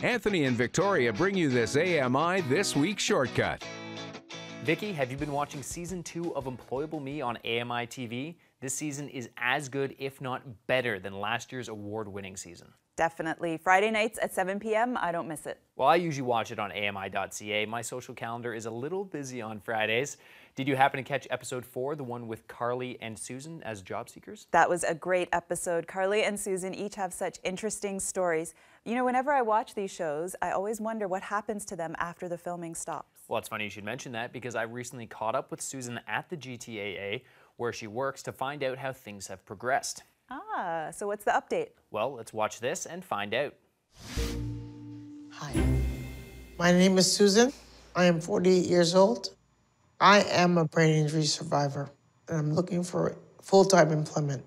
Anthony and Victoria bring you this AMI This Week shortcut. Vicky, have you been watching Season 2 of Employable Me on AMI TV? This season is as good, if not better, than last year's award-winning season. Definitely. Friday nights at 7 p.m. I don't miss it. Well, I usually watch it on AMI.ca. My social calendar is a little busy on Fridays. Did you happen to catch episode 4, the one with Carly and Susan as job seekers? That was a great episode. Carly and Susan each have such interesting stories. You know, whenever I watch these shows, I always wonder what happens to them after the filming stops. Well, it's funny you should mention that because I recently caught up with Susan at the GTAA, where she works, to find out how things have progressed. Ah, so what's the update? Well, let's watch this and find out. Hi, my name is Susan. I am 48 years old. I am a brain injury survivor, and I'm looking for full-time employment.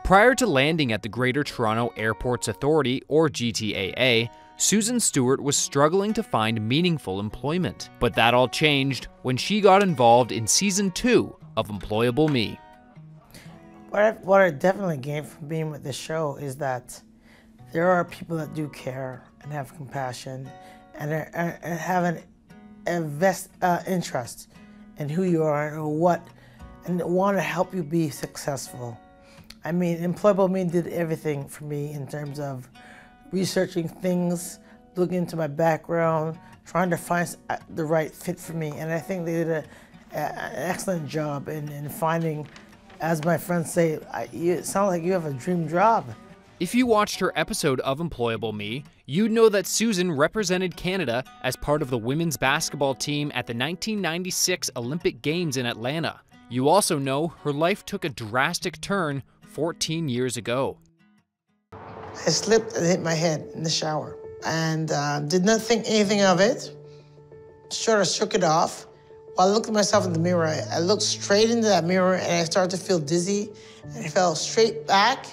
Prior to landing at the Greater Toronto Airports Authority, or GTAA, Susan Stewart was struggling to find meaningful employment. But that all changed when she got involved in Season 2 of Employable Me. What I definitely gained from being with this show is that there are people that do care and have compassion and have an interest in who you are and want to help you be successful. I mean, Employable Me did everything for me in terms of researching things, looking into my background, trying to find the right fit for me. And I think they did an excellent job in finding, as my friends say, it sounds like you have a dream job. If you watched her episode of Employable Me, you'd know that Susan represented Canada as part of the women's basketball team at the 1996 Olympic Games in Atlanta. You also know her life took a drastic turn 14 years ago. I slipped and hit my head in the shower and did not think anything of it. Sort of shook it off. While I looked at myself in the mirror, I looked straight into that mirror and I started to feel dizzy and I fell straight back.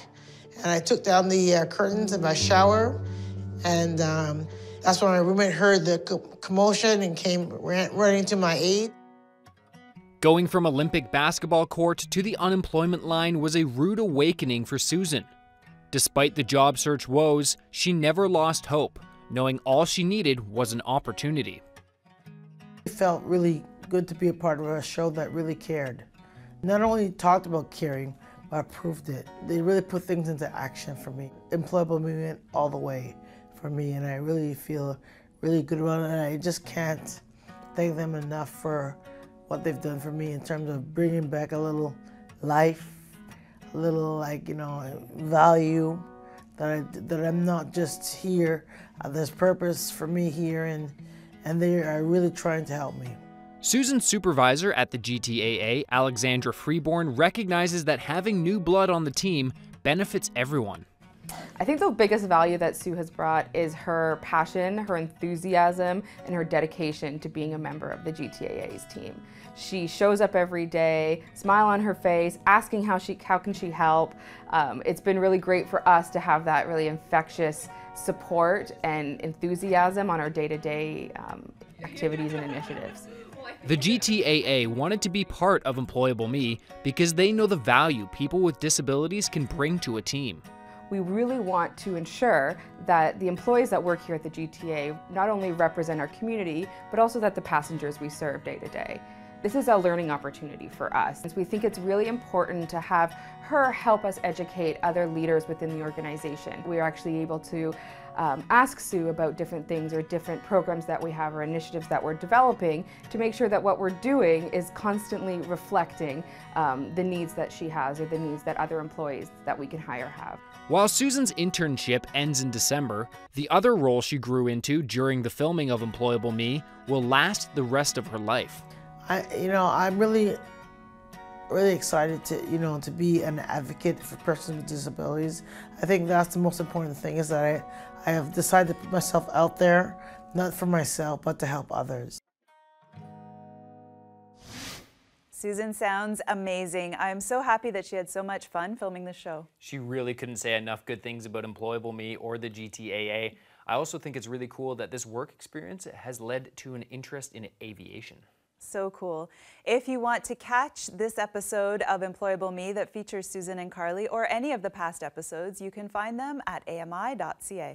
And I took down the curtains in my shower, and that's when my roommate heard the commotion and ran running to my aid. Going from Olympic basketball court to the unemployment line was a rude awakening for Susan. Despite the job search woes, she never lost hope, knowing all she needed was an opportunity. It felt really good to be a part of a show that really cared. Not only talked about caring, I proved it. They really put things into action for me. Employable Me went all the way for me, and I really feel really good about it. And I just can't thank them enough for what they've done for me in terms of bringing back a little life, a little, like, you know, value, that I'm not just here. There's purpose for me here, and they are really trying to help me. Susan's supervisor at the GTAA, Alexandra Freeborn, recognizes that having new blood on the team benefits everyone. I think the biggest value that Sue has brought is her passion, her enthusiasm, and her dedication to being a member of the GTAA's team. She shows up every day, smile on her face, asking how can she help. It's been really great for us to have that really infectious support and enthusiasm on our day-to-day activities and initiatives. The GTAA wanted to be part of Employable Me because they know the value people with disabilities can bring to a team. We really want to ensure that the employees that work here at the GTA not only represent our community, but also that the passengers we serve day to day. This is a learning opportunity for us. We think it's really important to have her help us educate other leaders within the organization. We are actually able to ask Sue about different things or different programs that we have or initiatives that we're developing to make sure that what we're doing is constantly reflecting the needs that she has or the needs that other employees that we can hire have. While Susan's internship ends in December, the other role she grew into during the filming of Employable Me will last the rest of her life. I'm really excited to be an advocate for persons with disabilities. I think that's the most important thing, is that I have decided to put myself out there, not for myself, but to help others. Susan sounds amazing. I'm so happy that she had so much fun filming this show. She really couldn't say enough good things about Employable Me or the GTAA. I also think it's really cool that this work experience has led to an interest in aviation. So cool. If you want to catch this episode of Employable Me that features Susan and Carly, or any of the past episodes, you can find them at ami.ca.